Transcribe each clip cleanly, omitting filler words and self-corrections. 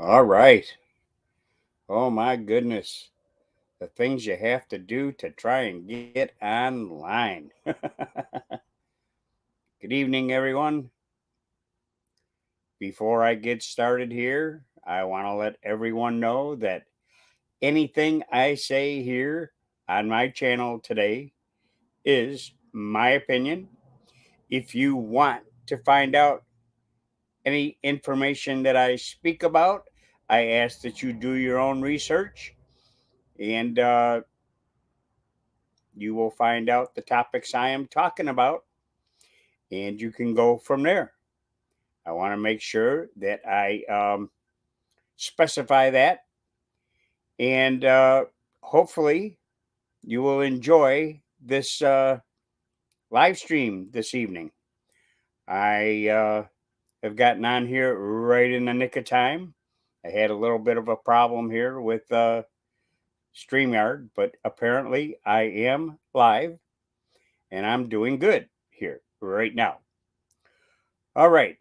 All right. Oh my goodness. The things you have to do to try and get online. Good evening, everyone. Before I get started here, I want to let everyone know that anything I say here on my channel today is my opinion. If you want to find out any information that I speak about, I ask that you do your own research and you will find out the topics I am talking about, and you can go from there. I want to make sure that I specify that, and hopefully, you will enjoy this live stream this evening. I have gotten on here right in the nick of time. I had a little bit of a problem here with StreamYard, but apparently I am live and I'm doing good here right now. All right.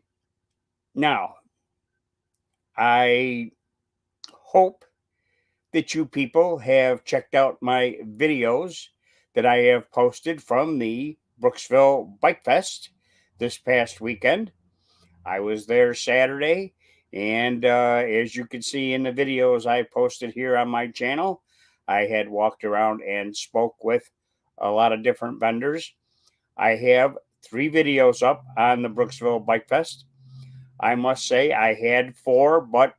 Now, I hope that you people have checked out my videos that I have posted from the Brooksville Bike Fest this past weekend. I was there Saturday, and as you can see in the videos I posted here on my channel, I had walked around and spoke with a lot of different vendors. I have 3 videos up on the Brooksville Bike Fest. I must say I had 4, but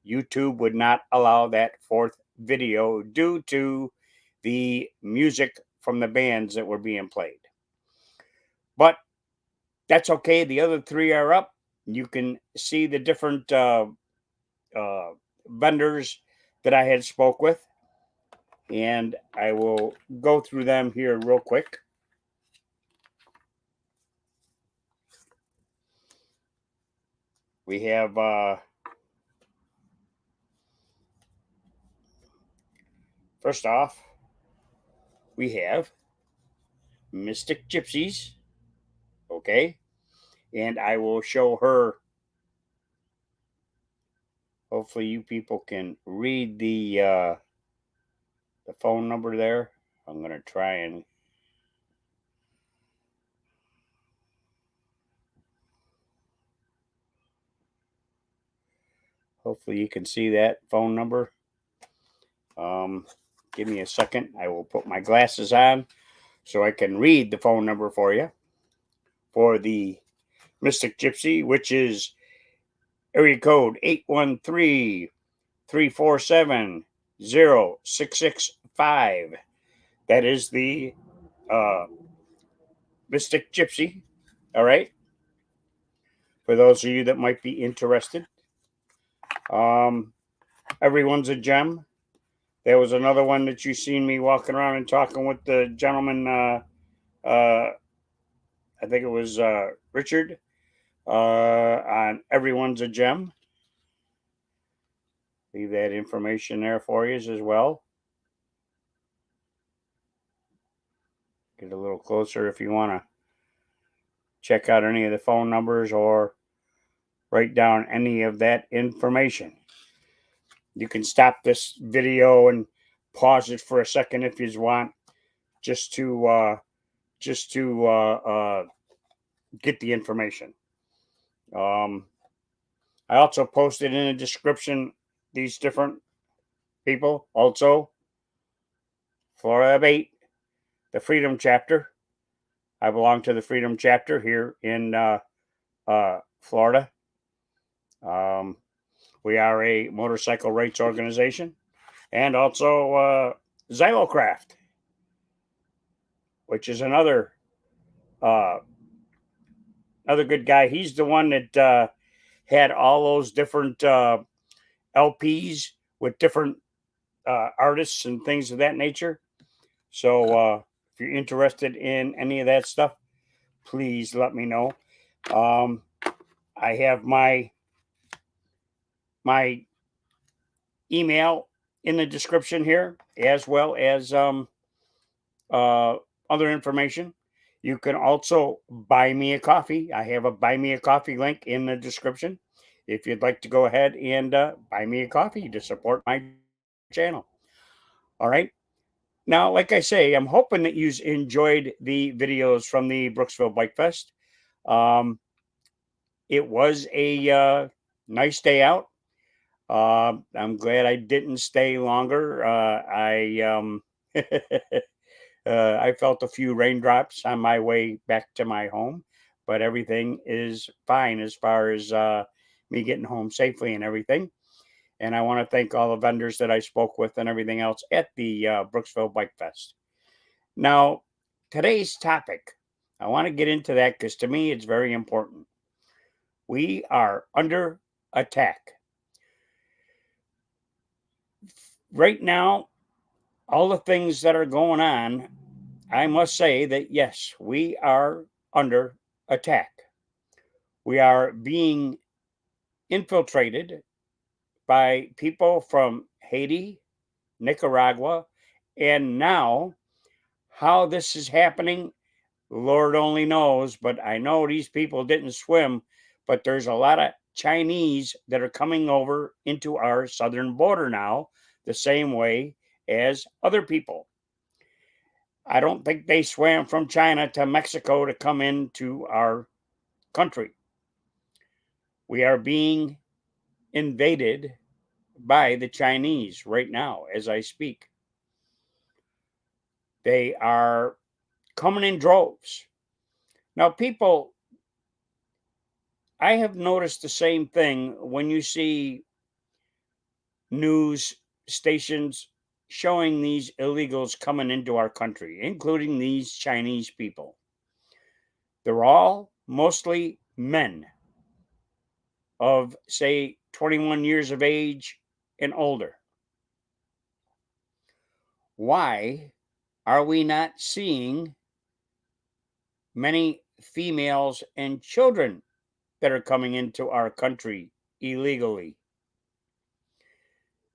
YouTube would not allow that 4th video due to the music from the bands that were being played. But that's okay. The other 3 are up. You can see the different vendors that I had spoke with, and I will go through them here real quick. We have first off, we have Mystic Gypsies, okay, and I will show her. Hopefully, you people can read the phone number there. I'm gonna try and hopefully you can see that phone number. Give me a second. I will put my glasses on so I can read the phone number for you for the Mystic Gypsy, which is area code 813-347-0665. That is the uh, Mystic Gypsy. All right. For those of you that might be interested, everyone's a gem. There was another one that you seen me walking around and talking with the gentleman. I think it was Richard on Everyone's a Gem. Leave that information there for you as well. Get a little closer if you want to check out any of the phone numbers or write down any of that information. You can stop this video and pause it for a second if you want, just to get the information. I also posted in the description these different people. Also, Florida 8, the Freedom Chapter. I belong to the Freedom Chapter here in Florida. We are a motorcycle rights organization, and also Xylocraft, which is another good guy. He's the one that had all those different LPs with different artists and things of that nature. So if you're interested in any of that stuff, please let me know. I have my email in the description here, as well as other information. You can also buy me a coffee. I have a buy me a coffee link in the description. if you'd like to go ahead and buy me a coffee to support my channel. All right. Now, like I say, I'm hoping that you enjoyed the videos from the Brooksville Bike Fest. Um, it was a nice day out. I'm glad I didn't stay longer. I felt a few raindrops on my way back to my home, but everything is fine as far as me getting home safely and everything. And I want to thank all the vendors that I spoke with and everything else at the Brooksville Bike Fest. Now, today's topic, I want to get into that because to me it's very important. We are under attack. Right now, all the things that are going on, I must say that yes, we are under attack. We are being infiltrated by people from Haiti, Nicaragua, and now how this is happening, Lord only knows. But I know these people didn't swim, but there's a lot of Chinese that are coming over into our southern border now, the same way as other people. I don't think they swam from China to Mexico to come into our country. We are being invaded by the Chinese right now as I speak. They are coming in droves. Now, people, I have noticed the same thing when you see news stations showing these illegals coming into our country, including these Chinese people. They're all mostly men of, say, 21 years of age and older. Why are we not seeing many females and children that are coming into our country illegally?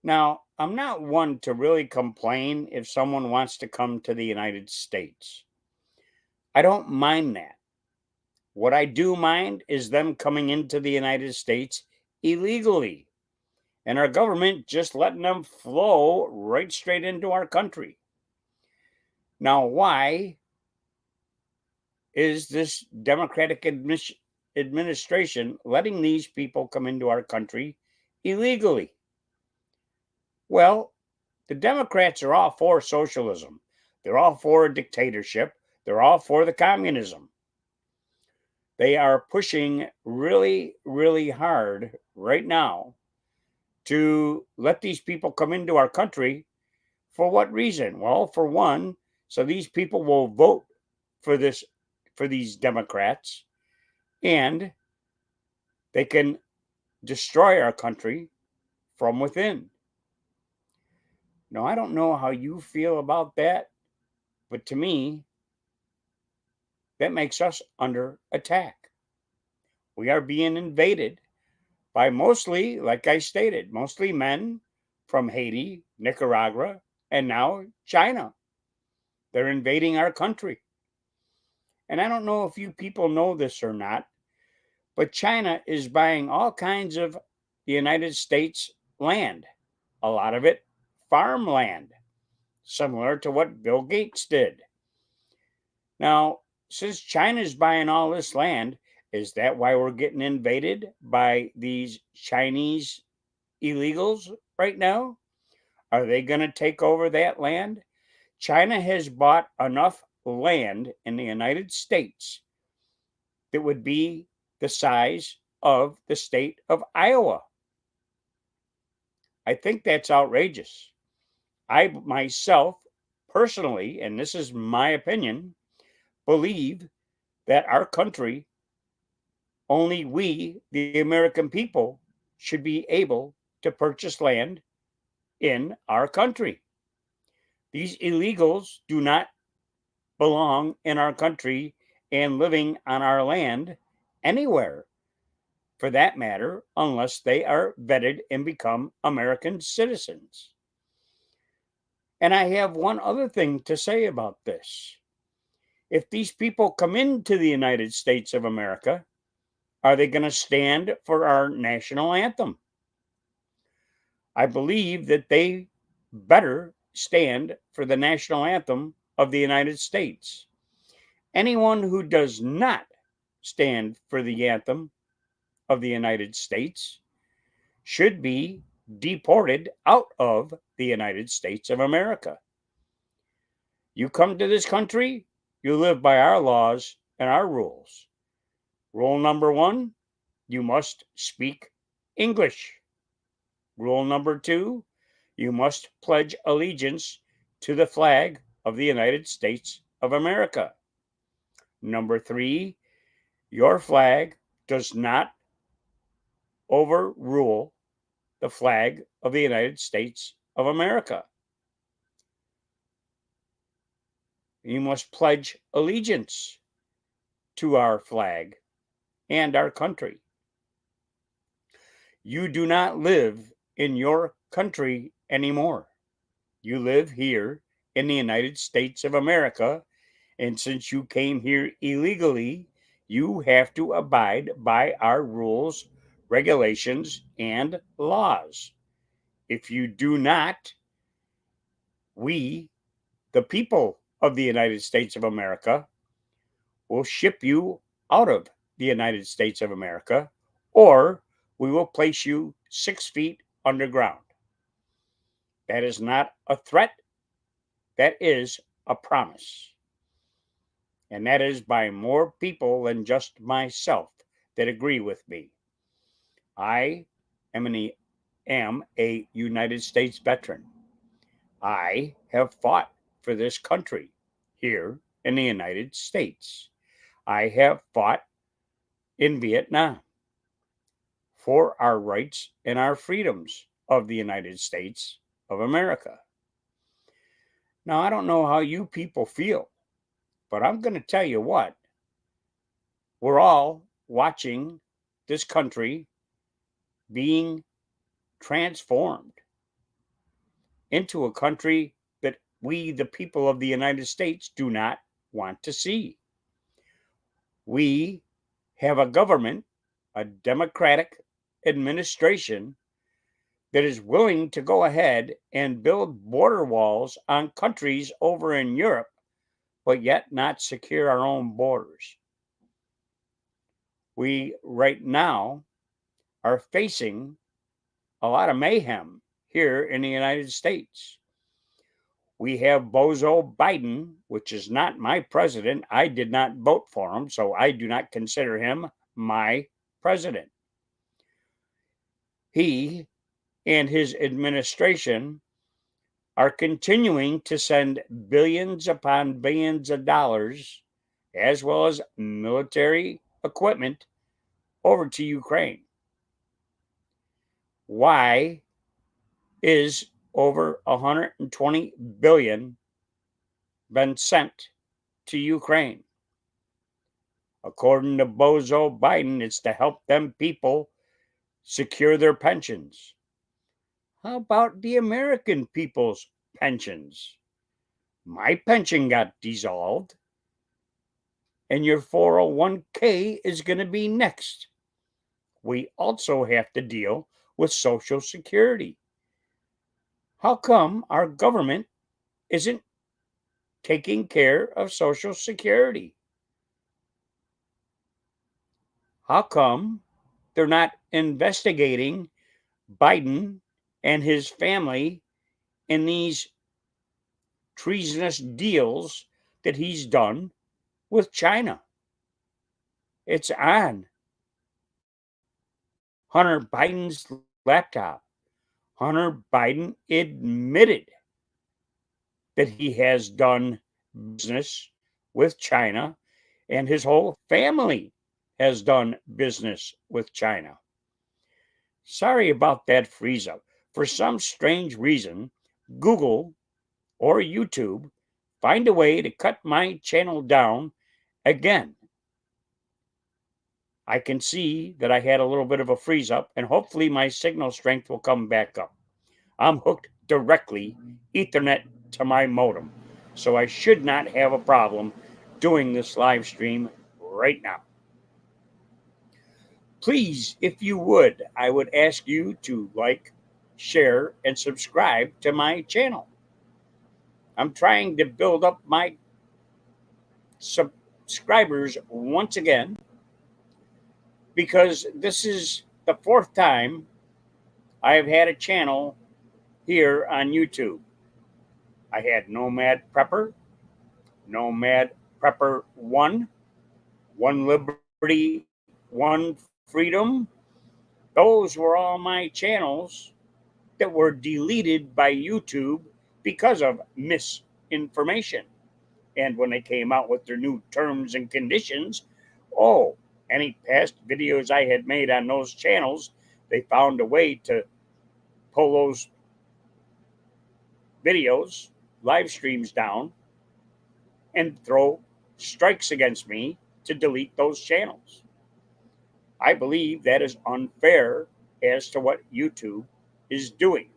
Now, I'm not one to really complain if someone wants to come to the United States. I don't mind that. What I do mind is them coming into the United States illegally and our government just letting them flow right straight into our country. Now, why is this Democratic administration letting these people come into our country illegally? Well, the Democrats are all for socialism. They're all for a dictatorship. They're all for the communism. They are pushing really, really hard right now to let these people come into our country. For what reason? Well, for one, so these people will vote for these Democrats and they can destroy our country from within. Now, I don't know how you feel about that, but to me, that makes us under attack. We are being invaded by mostly, like I stated, mostly men from Haiti, Nicaragua, and now China. They're invading our country. And I don't know if you people know this or not, but China is buying all kinds of the United States land, a lot of it farmland, similar to what Bill Gates did. Now, since China's buying all this land, is that why we're getting invaded by these Chinese illegals right now? Are they going to take over that land? China has bought enough land in the United States that would be the size of the state of Iowa. I think that's outrageous. I myself, personally, and this is my opinion, believe that our country, only we, the American people, should be able to purchase land in our country. These illegals do not belong in our country and living on our land anywhere, for that matter, unless they are vetted and become American citizens. And I have one other thing to say about this. If these people come into the United States of America, are they going to stand for our national anthem? I believe that they better stand for the national anthem of the United States. Anyone who does not stand for the anthem of the United States should be deported out of the United States of America. You come to this country, you live by our laws and our rules. Rule number one, you must speak English. Rule number two, you must pledge allegiance to the flag of the United States of America. Number three, your flag does not overrule the flag of the United States of America. You must pledge allegiance to our flag and our country. You do not live in your country anymore. You live here in the United States of America, and since you came here illegally, you have to abide by our rules, regulations, and laws. If you do not, we, the people of the United States of America, will ship you out of the United States of America, or we will place you 6 feet underground. That is not a threat, that is a promise. And that is by more people than just myself that agree with me. I am a United States veteran. I have fought for this country here in the United States. I have fought in Vietnam for our rights and our freedoms of the United States of America. Now, I don't know how you people feel, but I'm going to tell you what. We're all watching this country being transformed into a country that we, the people of the United States, do not want to see. We have a government, a democratic administration that is willing to go ahead and build border walls on countries over in Europe, but yet not secure our own borders. We right now are facing a lot of mayhem here in the United States. We have Bozo Biden, which is not my president. I did not vote for him, so I do not consider him my president. He and his administration are continuing to send billions upon billions of dollars, as well as military equipment, over to Ukraine. Why is over 120 billion been sent to Ukraine? According to Bozo Biden, it's to help them people secure their pensions. How about the American people's pensions? My pension got dissolved, and your 401k is going to be next. We also have to deal with Social Security. How come our government isn't taking care of Social Security? How come they're not investigating Biden and his family in these treasonous deals that he's done with China? It's on Hunter Biden's laptop. Hunter Biden admitted that he has done business with China, and his whole family has done business with China. Sorry about that freeze up. For some strange reason, Google or YouTube find a way to cut my channel down again. I can see that I had a little bit of a freeze up, and hopefully my signal strength will come back up. I'm hooked directly Ethernet to my modem, so I should not have a problem doing this live stream right now. Please, if you would, I would ask you to like, share, and subscribe to my channel. I'm trying to build up my subscribers once again because this is the fourth time I have had a channel here on YouTube. I had Nomad Prepper, Nomad Prepper 1, One Liberty, One Freedom. Those were all my channels that were deleted by YouTube because of misinformation. And when they came out with their new terms and conditions, oh, any past videos I had made on those channels, they found a way to pull those videos, live streams down, and throw strikes against me to delete those channels. I believe that is unfair as to what YouTube is doing.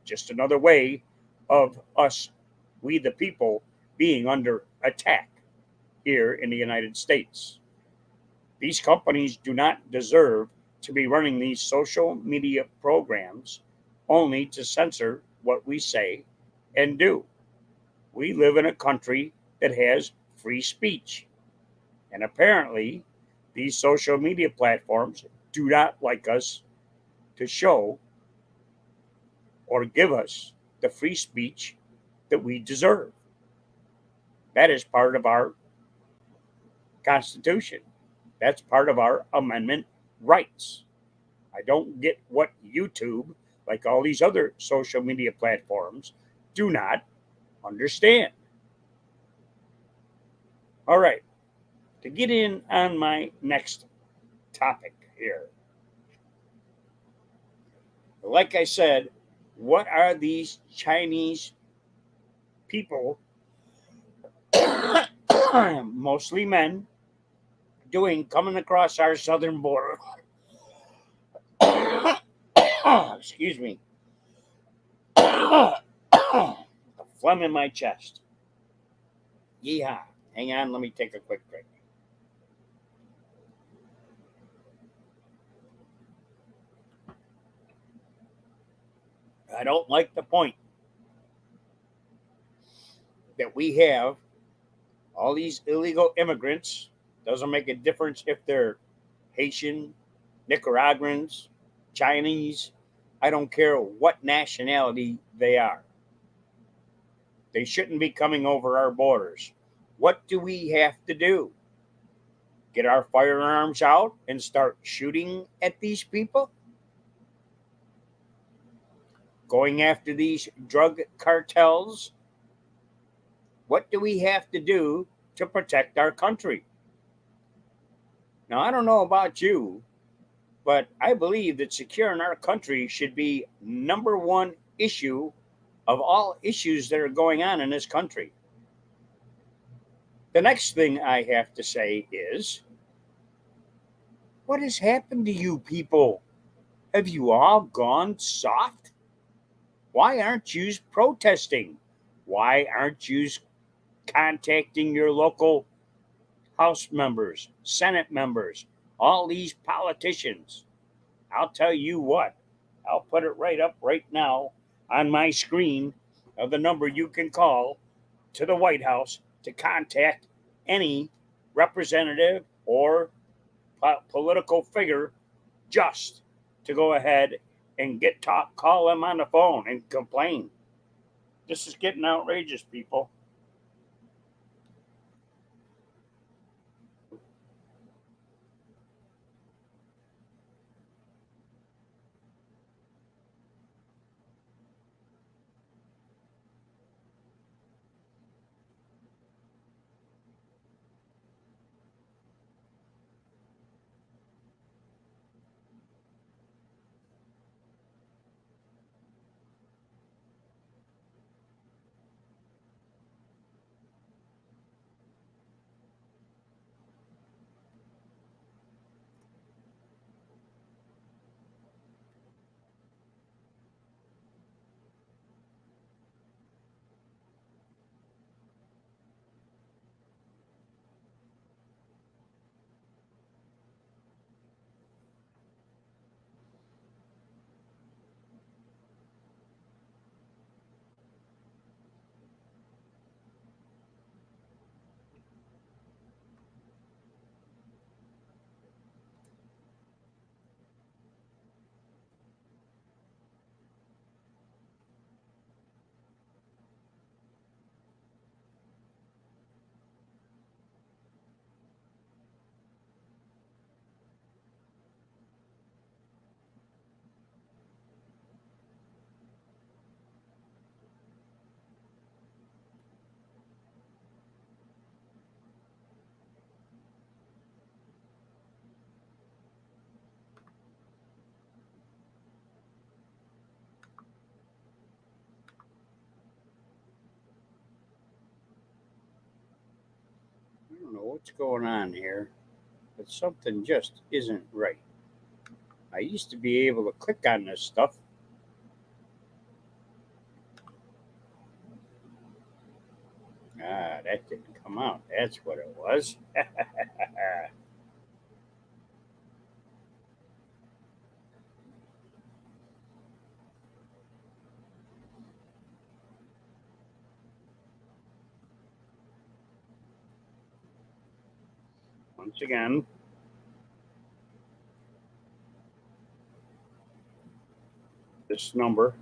Just another way of us, we the people, being under attack here in the United States. These companies do not deserve to be running these social media programs only to censor what we say and do. We live in a country that has free speech. And apparently, these social media platforms do not like us to show or give us the free speech that we deserve. That is part of our Constitution. That's part of our amendment rights. I don't get what YouTube, like all these other social media platforms, do not understand. All right, to get in on my next topic here. Like I said, what are these Chinese people, mostly men, doing coming across our southern border? Excuse me. A phlegm in my chest. Yeehaw. Hang on, let me take a quick drink. I don't like the point that we have all these illegal immigrants. Doesn't make a difference if they're Haitian, Nicaraguans, Chinese. I don't care what nationality they are. They shouldn't be coming over our borders. What do we have to do? Get our firearms out and start shooting at these people? Going after these drug cartels? What do we have to do to protect our country? Now, I don't know about you, but I believe that securing our country should be number one issue of all issues that are going on in this country. The next thing I have to say is, what has happened to you people? Have you all gone soft? Why aren't you protesting? Why aren't you contacting your local House members, Senate members, all these politicians? I'll tell you what, I'll put it right up right now on my screen of the number you can call to the White House to contact any representative or political figure just to go ahead and call them on the phone and complain. This is getting outrageous, people. what's going on here, but something just isn't right. I used to be able to click on this stuff. Ah, that didn't come out. That's what it was. Once again, this number.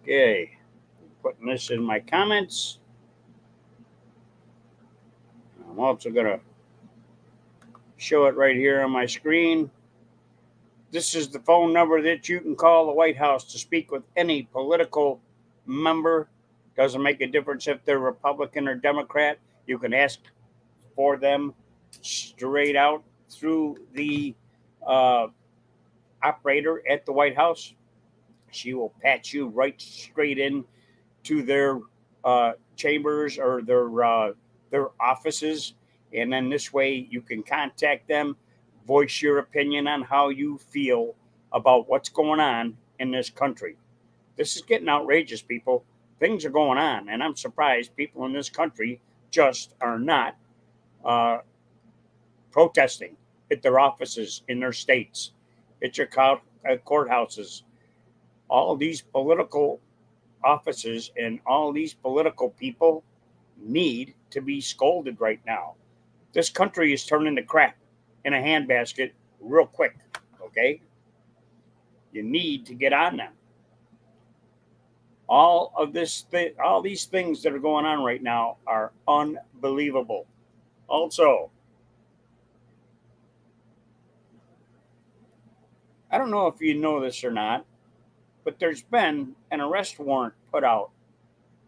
Okay, putting this in my comments. I'm also going to show it right here on my screen. This is the phone number that you can call the White House to speak with any political member. Doesn't make a difference if they're Republican or Democrat. You can ask for them straight out through the uh, operator at the White House. She will patch you right straight in to their chambers or their offices, and then this way you can contact them, voice your opinion on how you feel about what's going on in this country. This is getting outrageous, people. Things are going on, and I'm surprised people in this country just are not uh, protesting at their offices in their states, at your courthouses. All these political offices and all these political people need to be scolded right now. This country is turning to crap in a handbasket real quick. Okay, you need to get on them. All these things that are going on right now are unbelievable. Also, I don't know if you know this or not, but there's been an arrest warrant put out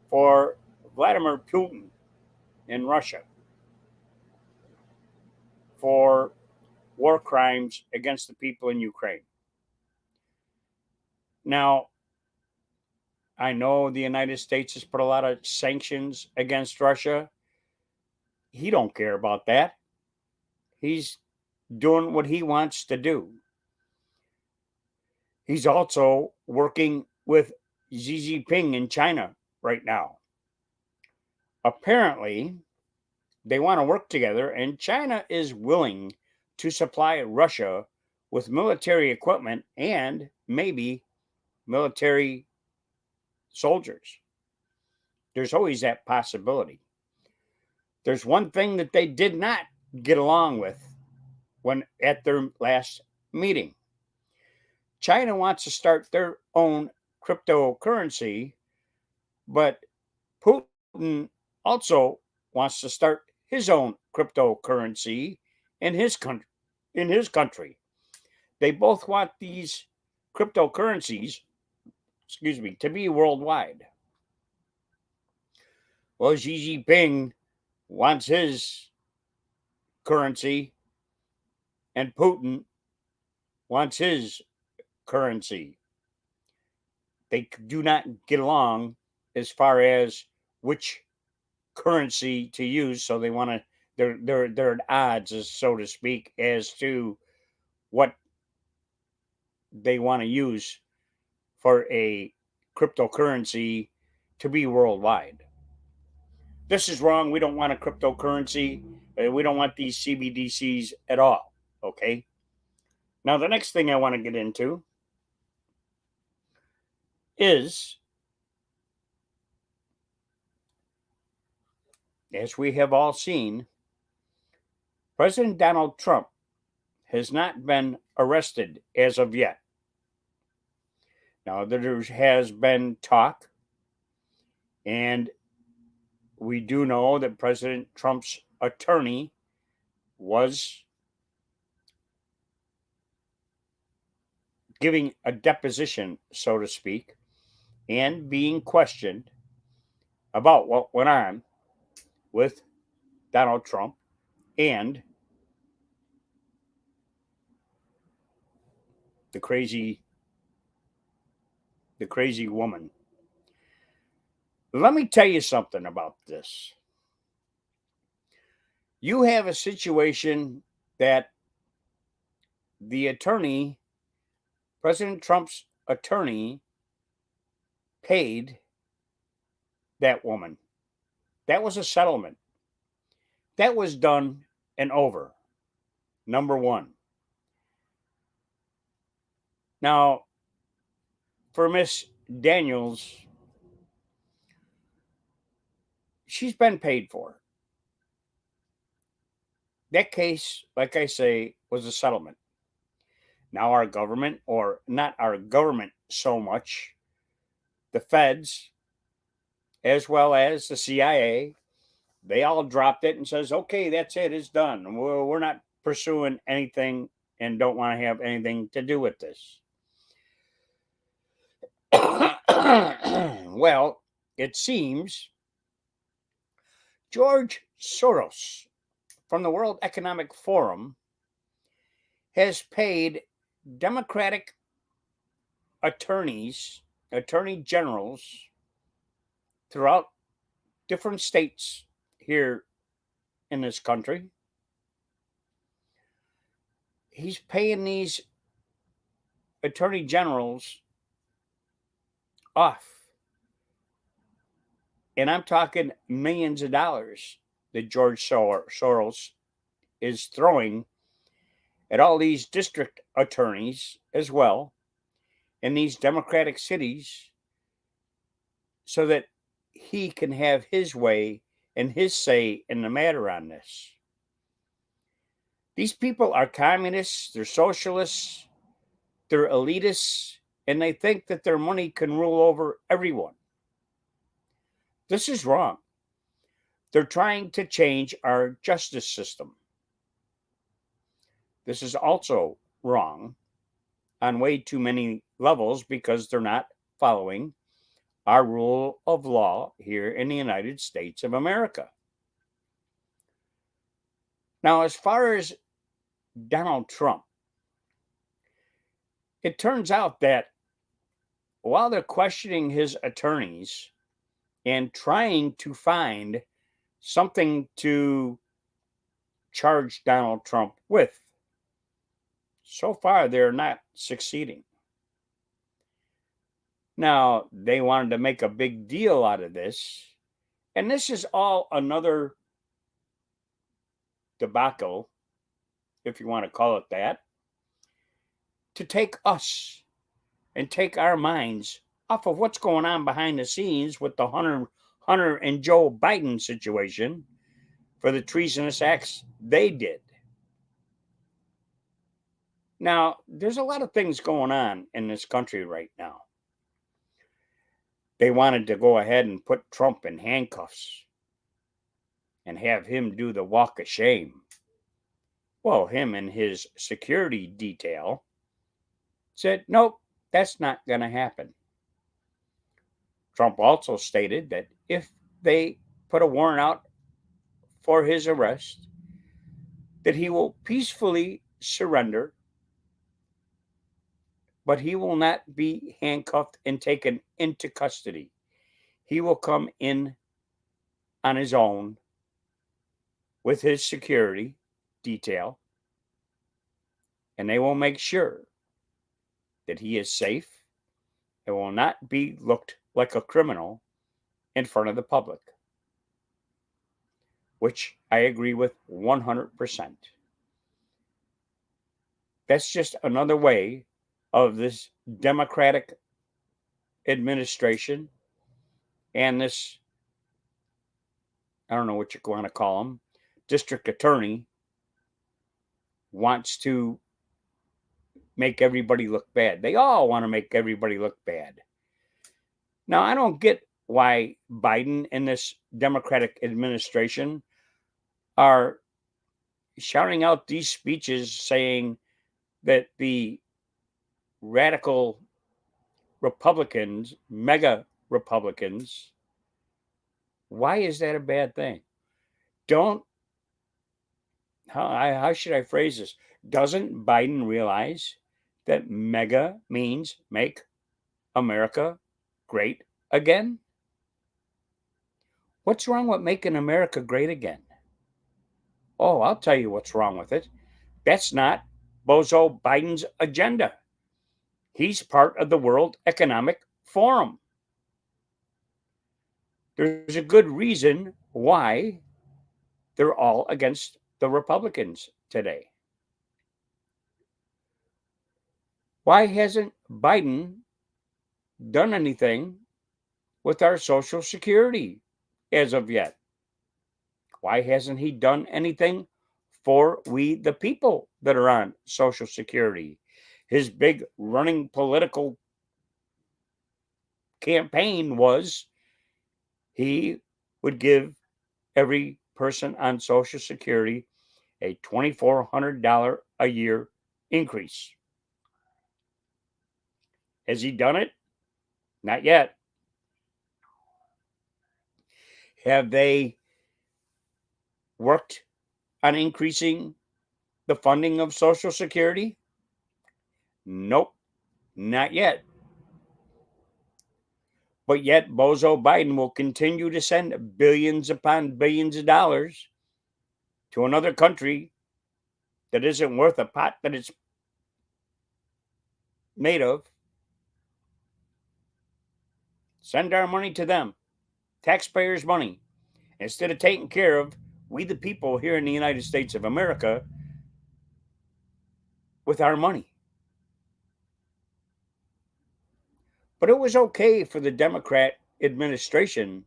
for Vladimir Putin in Russia for war crimes against the people in Ukraine. Now, I know the United States has put a lot of sanctions against Russia. He don't care about that. He's doing what he wants to do. He's also working with Xi Jinping in China right now. Apparently, they want to work together, and China is willing to supply Russia with military equipment and maybe military soldiers. There's always that possibility. There's one thing that they did not get along with when at their last meeting. China wants to start their own cryptocurrency, but Putin also wants to start his own cryptocurrency in his country. They both want these cryptocurrencies, to be worldwide. Well, Xi Jinping wants his currency, and Putin wants his currency. They do not get along as far as which currency to use, so they want to. They're at odds, as so to speak, as to what they want to use for a cryptocurrency to be worldwide. This is wrong. We don't want a cryptocurrency. We don't want these CBDCs at all. Okay. Now, the next thing I want to get into is, as we have all seen, President Donald Trump has not been arrested as of yet. Now, there has been talk, and we do know that President Trump's attorney was giving a deposition, so to speak, and being questioned about what went on with Donald Trump and the crazy woman. Let me tell you something about this. You have a situation that the attorney, President Trump's attorney, paid that woman. That was a settlement. That was done and over. Number one. Now, for Miss Daniels, she's been paid for. That case, like I say, was a settlement. Now, our government, or not our government so much, the feds, as well as the CIA, they all dropped it and says, okay, that's it, it's done. We're not pursuing anything and don't want to have anything to do with this. Well, it seems George Soros from the World Economic Forum has paid Democratic attorneys, attorney generals throughout different states here in this country. He's paying these attorney generals off. And I'm talking millions of dollars that George Soros is throwing at all these district attorneys as well in these Democratic cities so that he can have his way and his say in the matter on this. These people are communists, they're socialists, they're elitists, and they think that their money can rule over everyone. This is wrong. They're trying to change our justice system. This is also wrong on way too many levels because they're not following our rule of law here in the United States of America. Now, as far as Donald Trump, it turns out that while they're questioning his attorneys and trying to find something to charge Donald Trump with, so far they're not succeeding. Now, they wanted to make a big deal out of this, and this is all another debacle, if you want to call it that, to take us and take our minds off of what's going on behind the scenes with the Hunter and Joe Biden situation for the treasonous acts they did. Now, there's a lot of things going on in this country right now. They wanted to go ahead and put Trump in handcuffs and have him do the walk of shame. Well, him and his security detail said, nope, that's not going to happen. Trump also stated that if they put a warrant out for his arrest, that he will peacefully surrender, but he will not be handcuffed and taken into custody. He will come in on his own with his security detail, and they will make sure that he is safe and will not be looked like a criminal in front of the public, which I agree with 100%. That's just another way of this Democratic administration and this, I don't know what you want to call him, district attorney wants to make everybody look bad. They all want to make everybody look bad. Now, I don't get why Biden and this Democratic administration are shouting out these speeches saying that the radical Republicans, mega Republicans, why is that a bad thing? Don't, how should I phrase this? Doesn't Biden realize that mega means make America great again? What's wrong with making America great again? Oh, I'll tell you what's wrong with it. That's not Bozo Biden's agenda. He's part of the World Economic Forum. There's a good reason why they're all against the Republicans today. Why hasn't Biden done anything with our Social Security as of yet? Why hasn't he done anything for we the people that are on Social Security? His big running political campaign was he would give every person on Social Security a $2,400 a year increase. Has he done it? Not yet. Have they worked on increasing the funding of Social Security? Nope, not yet. But yet, Bozo Biden will continue to send billions upon billions of dollars to another country that isn't worth a pot that it's made of. Send our money to them, taxpayers' money, instead of taking care of we the people here in the United States of America with our money. But it was okay for the Democrat administration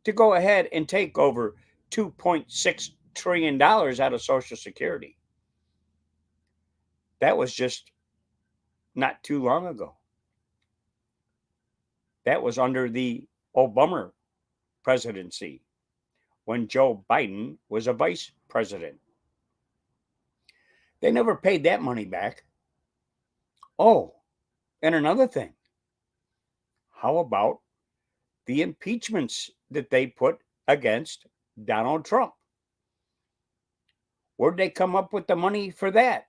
to go ahead and take over $2.6 trillion out of Social Security. That was just not too long ago. That was under the Obama presidency when Joe Biden was a vice president. They never paid that money back. Oh, and another thing. How about the impeachments that they put against Donald Trump? Where'd they come up with the money for that?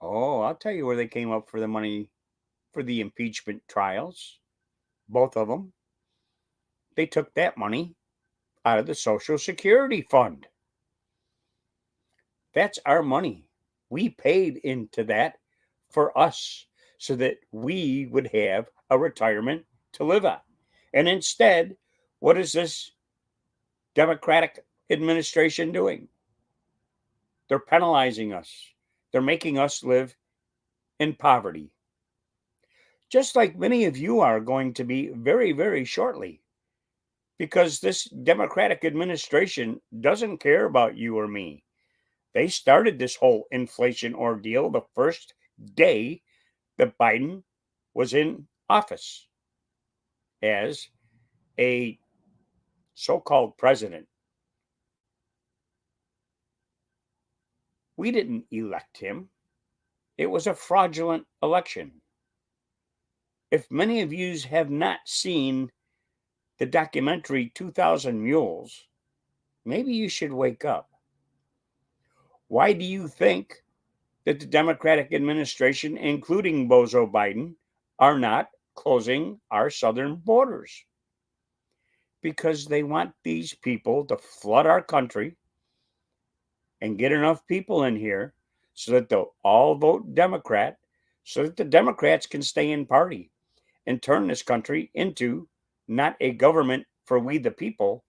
Oh, I'll tell you where they came up for the money for the impeachment trials. Both of them. They took that money out of the Social Security fund. That's our money. We paid into that for us so that we would have a retirement to live on. And instead, what is this Democratic administration doing? They're penalizing us. They're making us live in poverty. Just like many of you are going to be very, very shortly. Because this Democratic administration doesn't care about you or me. They started this whole inflation ordeal the first day that Biden was in office as a so-called president. We didn't elect him. It was a fraudulent election. If many of you have not seen the documentary 2000 Mules, maybe you should wake up. Why do you think that the Democratic administration, including Bozo Biden, are not closing our southern borders? Because they want these people to flood our country and get enough people in here so that they'll all vote Democrat, so that the Democrats can stay in party and turn this country into not a government for we the people,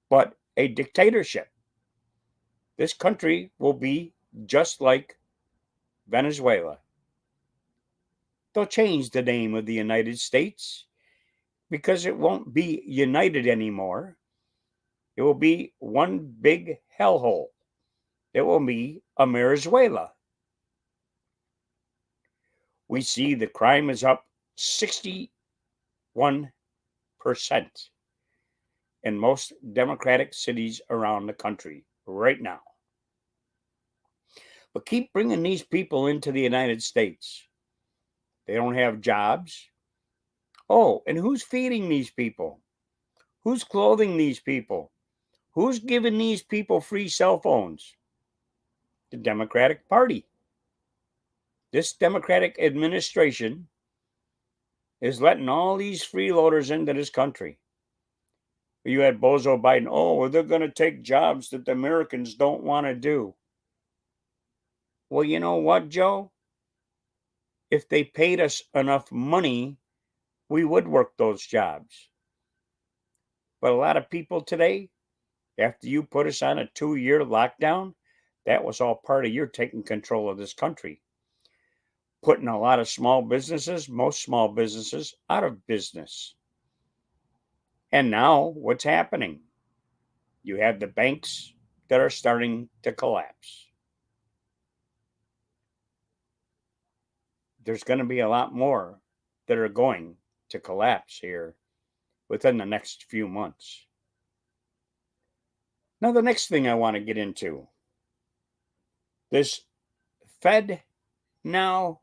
but a dictatorship. This country will be just like Venezuela. They'll change the name of the United States because it won't be united anymore. It will be one big hellhole. It will be Amerizuela. We see the crime is up 61% in most Democratic cities around the country right now. But keep bringing these people into the United States. They don't have jobs. Oh, and who's feeding these people? Who's clothing these people? Who's giving these people free cell phones? The Democratic Party. This Democratic administration is letting all these freeloaders into this country. You had Bozo Biden. Oh, well, they're going to take jobs that the Americans don't want to do. Well, you know what, Joe? If they paid us enough money, we would work those jobs. But a lot of people today, after you put us on a 2-year lockdown, that was all part of your taking control of this country. Putting a lot of small businesses, most small businesses, out of business. And now what's happening? You have the banks that are starting to collapse. There's going to be a lot more that are going to collapse here within the next few months. Now, the next thing I want to get into, this Fed Now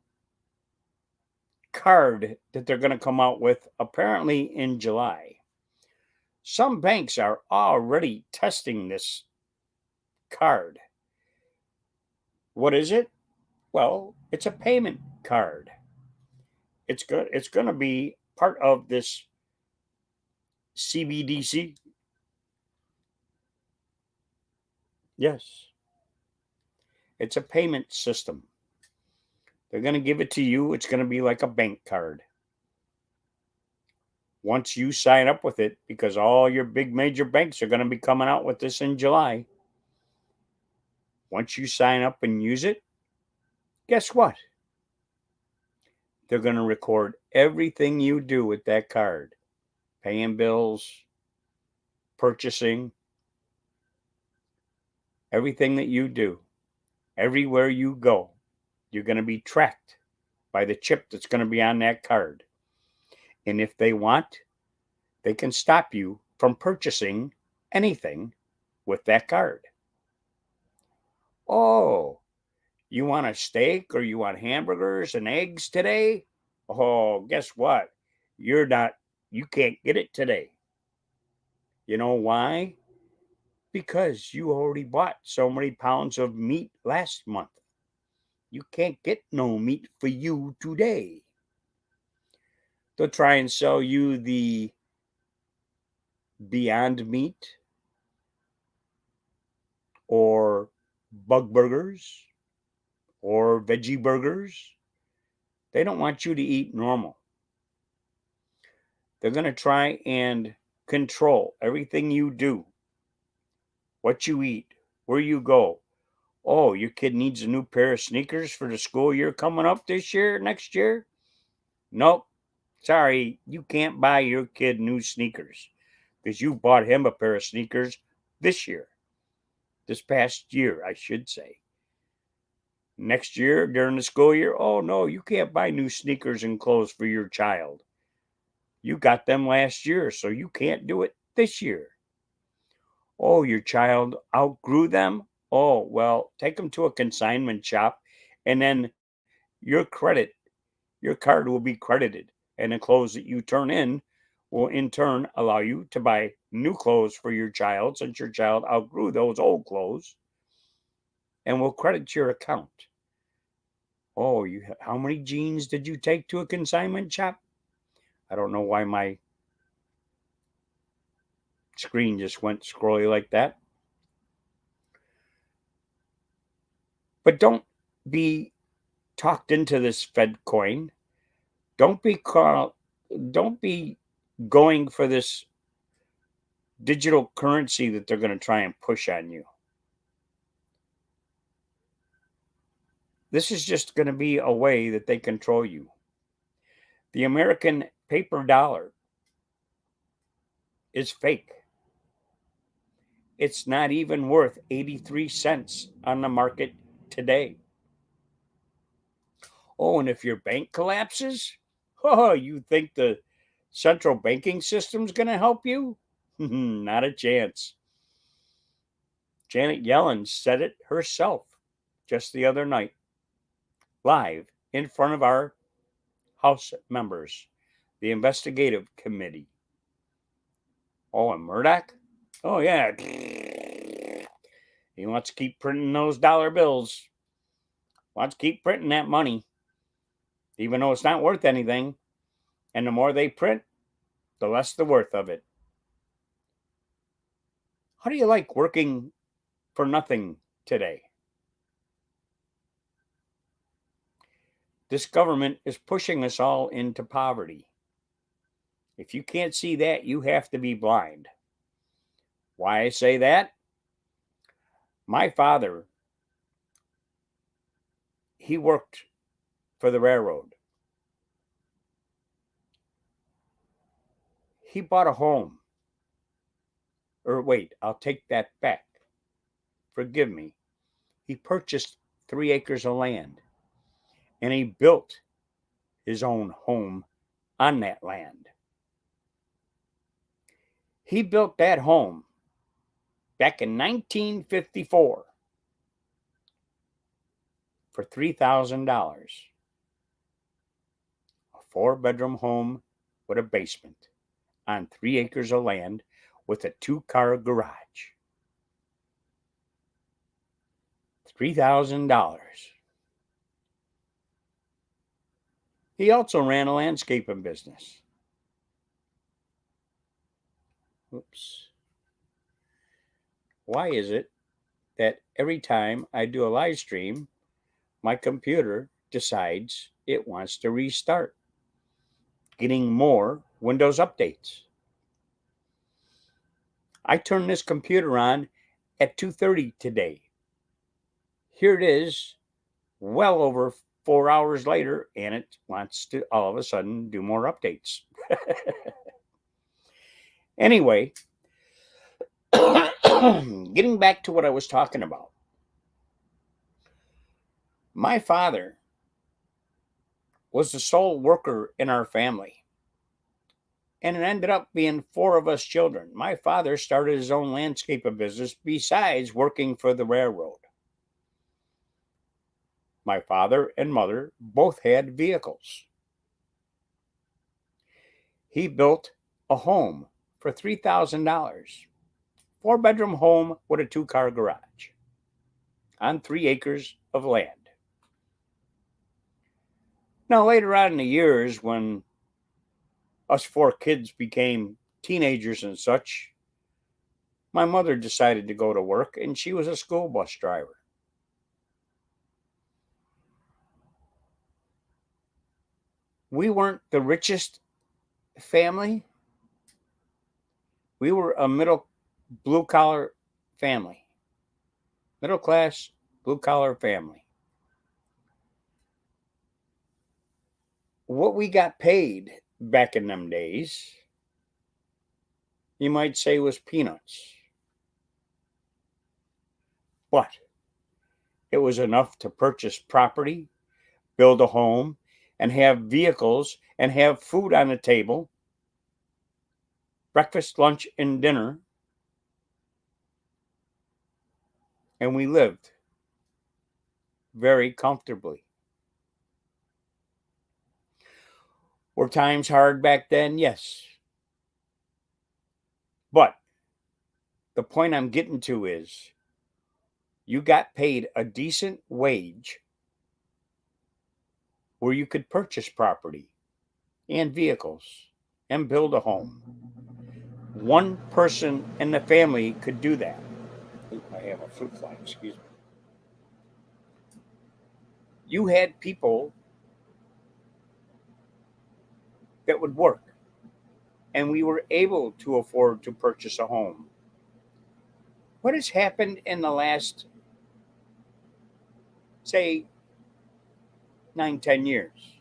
card that they're going to come out with apparently in July. Some banks are already testing this card. What is it? Well, it's a payment card. It's going to be part of this CBDC. Yes. It's a payment system. They're going to give it to you. It's going to be like a bank card. Once you sign up with it, because all your big major banks are going to be coming out with this in July. Once you sign up and use it, guess what? They're going to record everything you do with that card. Paying bills, purchasing, everything that you do. Everywhere you go, you're going to be tracked by the chip that's going to be on that card. And if they want, they can stop you from purchasing anything with that card. Oh, you want a steak or you want hamburgers and eggs today? Oh, guess what? You can't get it today. You know why? Because you already bought so many pounds of meat last month. You can't get no meat for you today. They'll try and sell you the Beyond Meat or bug burgers or veggie burgers. They don't want you to eat normal. They're going to try and control everything you do, what you eat, where you go. Oh, your kid needs a new pair of sneakers for the school year coming up next year? Nope. Sorry, you can't buy your kid new sneakers because you bought him a pair of sneakers this past year, I should say. Next year, during the school year, oh no, you can't buy new sneakers and clothes for your child. You got them last year, so you can't do it this year. Oh, your child outgrew them? Oh, well, take them to a consignment shop and then your card will be credited. And the clothes that you turn in will in turn allow you to buy new clothes for your child since your child outgrew those old clothes and will credit your account. Oh, how many jeans did you take to a consignment shop? I don't know why my screen just went scrolly like that. But don't be talked into this Fed coin. Don't be going for this digital currency that they're going to try and push on you. This is just going to be a way that they control you. The American paper dollar is fake. It's not even worth 83 cents on the market today. Oh, and if your bank collapses, oh, you think the central banking system's going to help you? Not a chance. Janet Yellen said it herself just the other night, live in front of our House members, the investigative committee. Oh, and Murdoch? Oh, yeah. He wants to keep printing those dollar bills. Wants to keep printing that money, even though it's not worth anything. And the more they print, the less the worth of it. How do you like working for nothing today? This government is pushing us all into poverty. If you can't see that, you have to be blind. Why I say that? My father, he worked for the railroad. He bought a home. Or wait, I'll take that back. Forgive me. He purchased 3 acres of land and he built his own home on that land. He built that home back in 1954 for $3,000. A 4-bedroom home with a basement on 3 acres of land with a 2-car garage. $3,000. He also ran a landscaping business. Oops. Why is it that every time I do a live stream, my computer decides it wants to restart, getting more Windows updates? I turned this computer on at 2:30 today. Here it is, well over 4 hours later, and it wants to all of a sudden do more updates. Anyway, getting back to what I was talking about. My father was the sole worker in our family, and it ended up being 4 of us children. My father started his own landscaping business besides working for the railroad. My father and mother both had vehicles. He built a home for $3,000, 4-bedroom home with a 2-car garage on 3 acres of land. Now, later on in the years, when us 4 kids became teenagers and such, my mother decided to go to work, and she was a school bus driver. We weren't the richest family. We were a middle blue collar family, middle class blue collar family. What we got paid back in them days, you might say, was peanuts. But it was enough to purchase property, build a home, and have vehicles and have food on the table, breakfast, lunch, and dinner. And we lived very comfortably. Were times hard back then? Yes. But the point I'm getting to is you got paid a decent wage where you could purchase property and vehicles and build a home. One person in the family could do that. I have a fruit fly, excuse me. You had people that would work, and we were able to afford to purchase a home. What has happened in the last, say, 9, 10 years.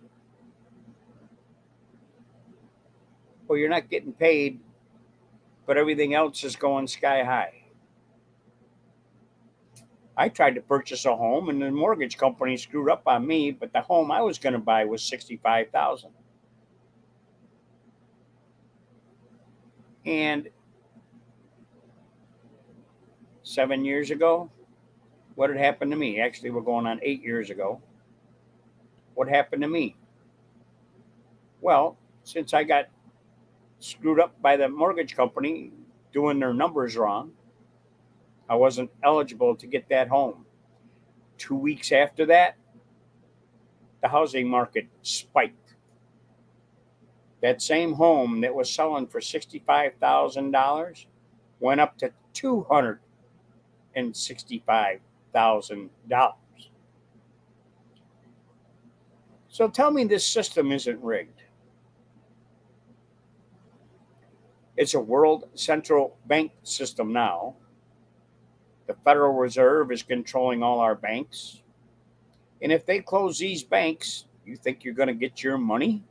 Well, you're not getting paid, but everything else is going sky high. I tried to purchase a home and the mortgage company screwed up on me, but the home I was going to buy was 65,000. And 7 years ago, what had happened to me? Actually, we're going on 8 years ago. What happened to me? Well, since I got screwed up by the mortgage company doing their numbers wrong, I wasn't eligible to get that home. 2 weeks after that, the housing market spiked. That same home that was selling for $65,000 went up to $265,000. So tell me this system isn't rigged. It's a world central bank system now. The Federal Reserve is controlling all our banks. And if they close these banks, you think you're going to get your money?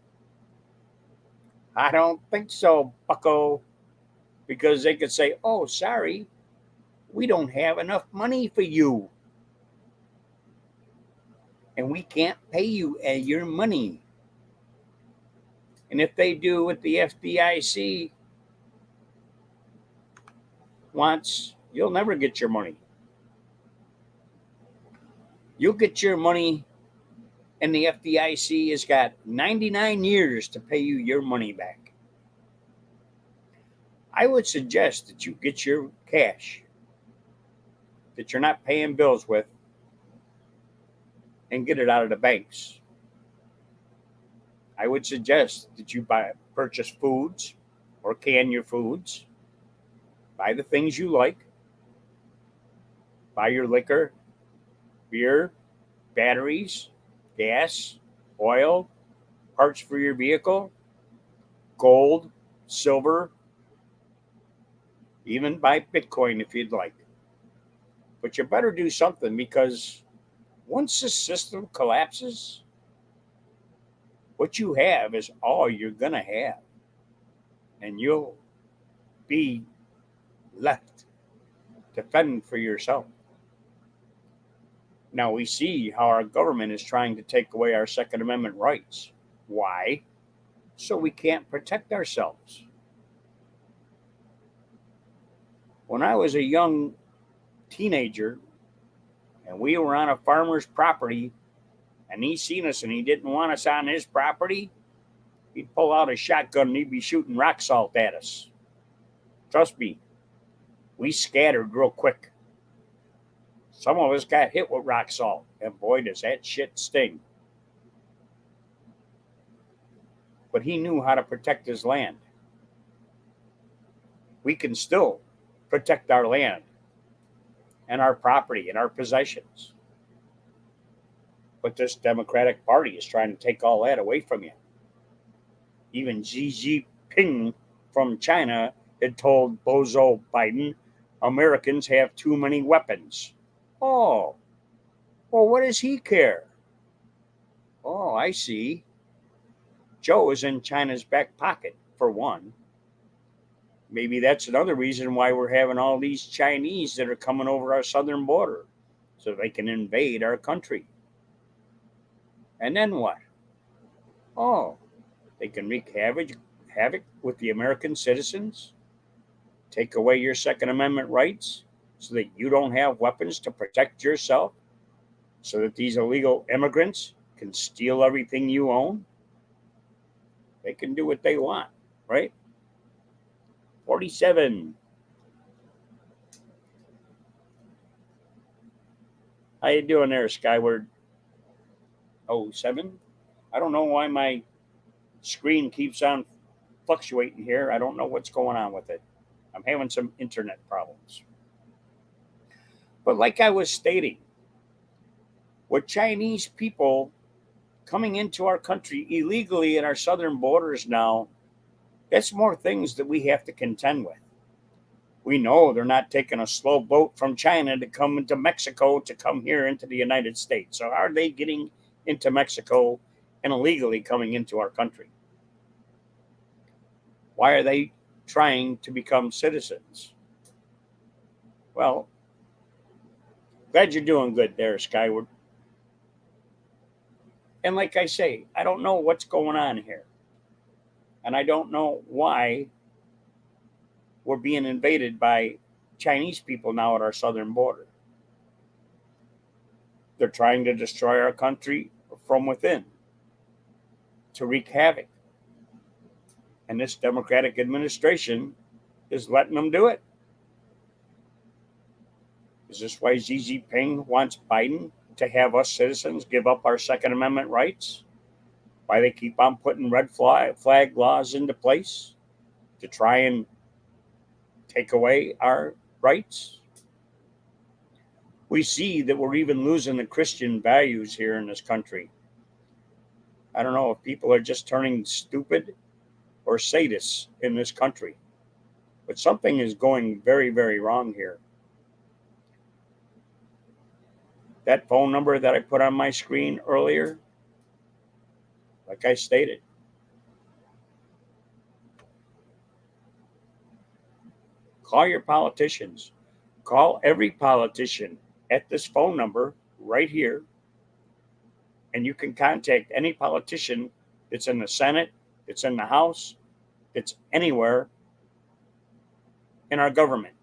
I don't think so, bucko. Because they could say, oh, sorry, we don't have enough money for you. And we can't pay you your money. And if they do what the FDIC wants, you'll never get your money. You'll get your money, and the FDIC has got 99 years to pay you your money back. I would suggest that you get your cash that you're not paying bills with and get it out of the banks. I would suggest that you purchase foods or can your foods, buy the things you like, buy your liquor, beer, batteries, gas, oil, parts for your vehicle, gold, silver, even buy Bitcoin if you'd like. But you better do something, because once the system collapses, what you have is all you're going to have. And you'll be left to fend for yourself. Now we see how our government is trying to take away our Second Amendment rights. Why? So we can't protect ourselves. When I was a young teenager and we were on a farmer's property and he seen us and he didn't want us on his property, he'd pull out a shotgun and he'd be shooting rock salt at us. Trust me, we scattered real quick. Some of us got hit with rock salt, and boy, does that shit sting. But he knew how to protect his land. We can still protect our land and our property and our possessions. But this Democratic Party is trying to take all that away from you. Even Xi Jinping from China had told Bozo Biden, Americans have too many weapons. Oh, well, what does he care? Oh, I see. Joe is in China's back pocket, for one. Maybe that's another reason why we're having all these Chinese that are coming over our southern border, so they can invade our country. And then what? Oh, they can wreak havoc with the American citizens, take away your Second Amendment rights so that you don't have weapons to protect yourself, so that these illegal immigrants can steal everything you own. They can do what they want, right? 47. How you doing there, Skyward? 07? I don't know why my screen keeps on fluctuating here. I don't know what's going on with it. I'm having some internet problems. But like I was stating, with Chinese people coming into our country illegally at our southern borders now, that's more things that we have to contend with. We know they're not taking a slow boat from China to come into Mexico to come here into the United States. So are they getting into Mexico and illegally coming into our country? Why are they trying to become citizens? Well, glad you're doing good there, Skyward. And like I say, I don't know what's going on here. And I don't know why we're being invaded by Chinese people now at our southern border. They're trying to destroy our country from within, to wreak havoc. And this Democratic administration is letting them do it. Is this why Xi Jinping wants Biden to have us citizens give up our Second Amendment rights? Why they keep on putting red flag laws into place to try and take away our rights? We see that we're even losing the Christian values here in this country. I don't know if people are just turning stupid or sadists in this country, but something is going very, very wrong here. That phone number that I put on my screen earlier, like I stated, call your politicians. Call every politician at this phone number right here, and you can contact any politician that's in the Senate, that's in the House, that's anywhere in our government.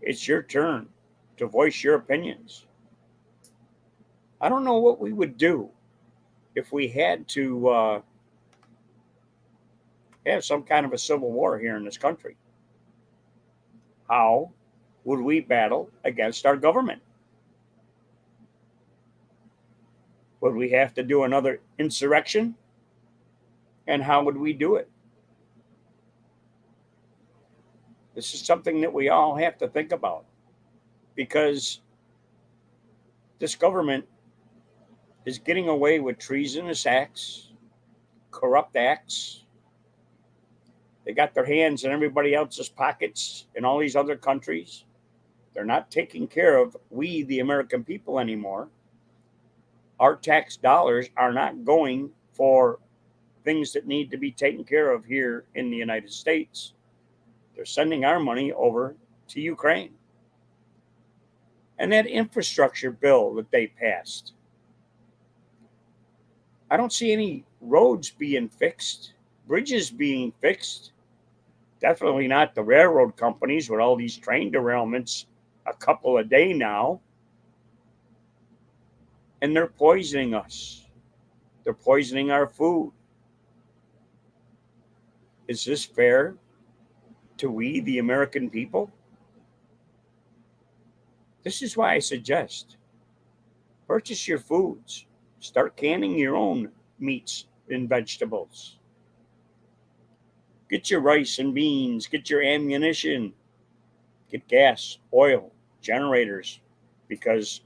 It's your turn to voice your opinions. I don't know what we would do if we had to have some kind of a civil war here in this country. How would we battle against our government? Would we have to do another insurrection? And how would we do it? This is something that we all have to think about, because this government is getting away with treasonous acts, corrupt acts. They got their hands in everybody else's pockets in all these other countries. They're not taking care of we, the American people, anymore. Our tax dollars are not going for things that need to be taken care of here in the United States. They're sending our money over to Ukraine. And that infrastructure bill that they passed, I don't see any roads being fixed, bridges being fixed. Definitely not the railroad companies with all these train derailments a couple a day now. And they're poisoning us. They're poisoning our food. Is this fair to we, the American people? This is why I suggest purchase your foods. Start canning your own meats and vegetables. Get your rice and beans. Get your ammunition. Get gas, oil, generators, because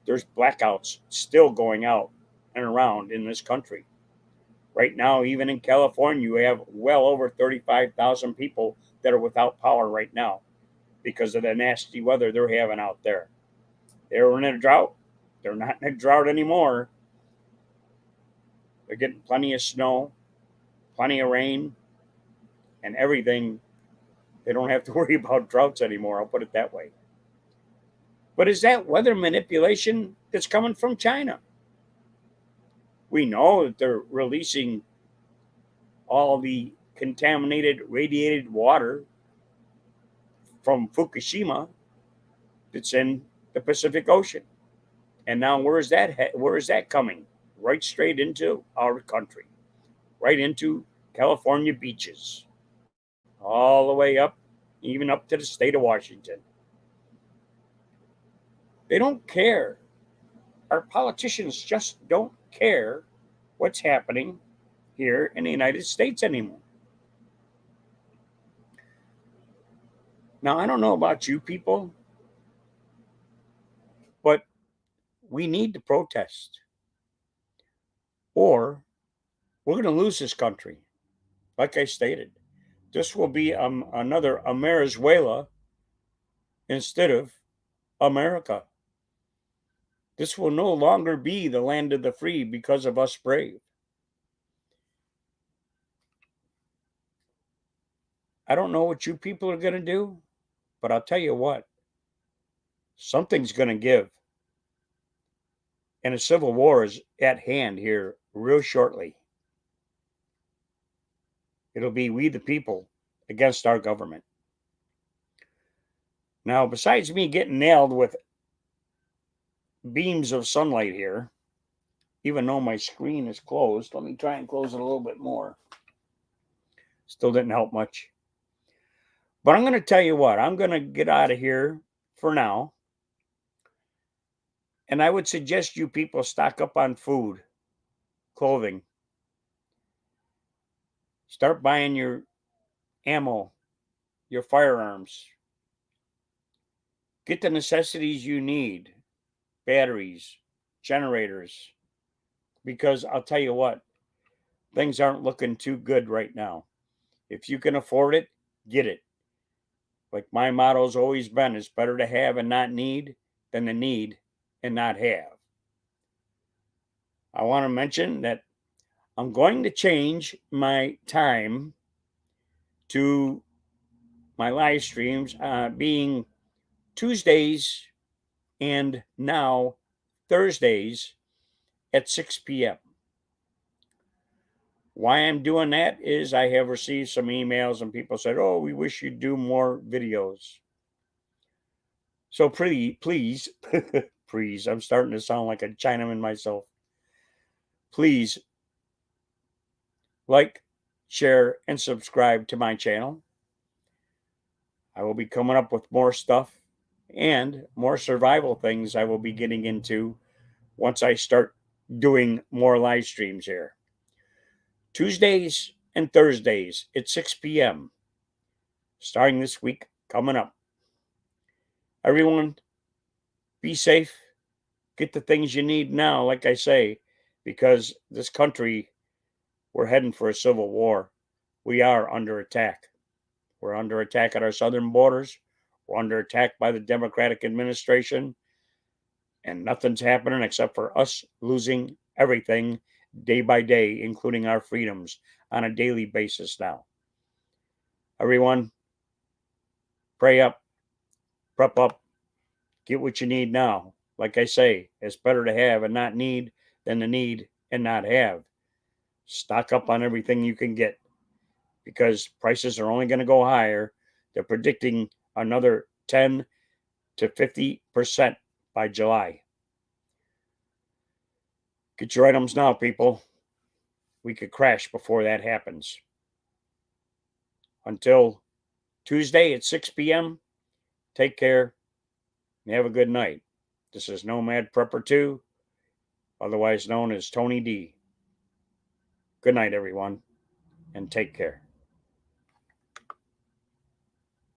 there's blackouts still going out and around in this country. Right now, even in California, you have well over 35,000 people that are without power right now because of the nasty weather they're having out there. They were in a drought. They're not in a drought anymore. They're getting plenty of snow, plenty of rain, and everything. They don't have to worry about droughts anymore. I'll put it that way. But is that weather manipulation that's coming from China? We know that they're releasing all the contaminated, radiated water from Fukushima that's in the Pacific Ocean. And now where is that coming? Right straight into our country, right into California beaches, all the way up, even up to the state of Washington. They don't care. Our politicians just don't care what's happening here in the United States anymore. Now, I don't know about you people, but we need to protest, or we're going to lose this country. Like I stated, this will be another Amerizuela instead of America. This will no longer be the land of the free because of us brave. I don't know what you people are going to do, but I'll tell you what, something's going to give. And a civil war is at hand here real shortly. It'll be we the people against our government. Now, besides me getting nailed with beams of sunlight here, even though my screen is closed, let me try and close it a little bit more. Still didn't help much. But I'm going to tell you what, I'm going to get out of here for now. And I would suggest you people stock up on food, clothing. Start buying your ammo, your firearms. Get the necessities you need, batteries, generators. Because I'll tell you what, things aren't looking too good right now. If you can afford it, get it. Like my motto's always been, it's better to have and not need than to need and not have. I want to mention that I'm going to change my time to my live streams being Tuesdays and now Thursdays at 6 p.m. Why I'm doing that is I have received some emails and people said, oh, we wish you'd do more videos. So please, please, I'm starting to sound like a Chinaman myself. Please like, share, and subscribe to my channel. I will be coming up with more stuff and more survival things I will be getting into once I start doing more live streams here. Tuesdays and Thursdays at 6 p.m. starting this week coming up. Everyone, be safe. Get the things you need now, like I say, because this country, we're heading for a civil war. We are under attack. We're under attack at our southern borders. We're under attack by the Democratic administration. And nothing's happening except for us losing everything day by day, including our freedoms on a daily basis now. Everyone, pray up, prep up, get what you need now. Like I say, it's better to have and not need than to need and not have. Stock up on everything you can get because prices are only going to go higher. They're predicting another 10 to 50% by July. Get your items now, people. We could crash before that happens. Until Tuesday at 6 p.m., take care and have a good night. This is Nomad Prepper 2, otherwise known as Tony D. Good night, everyone, and take care.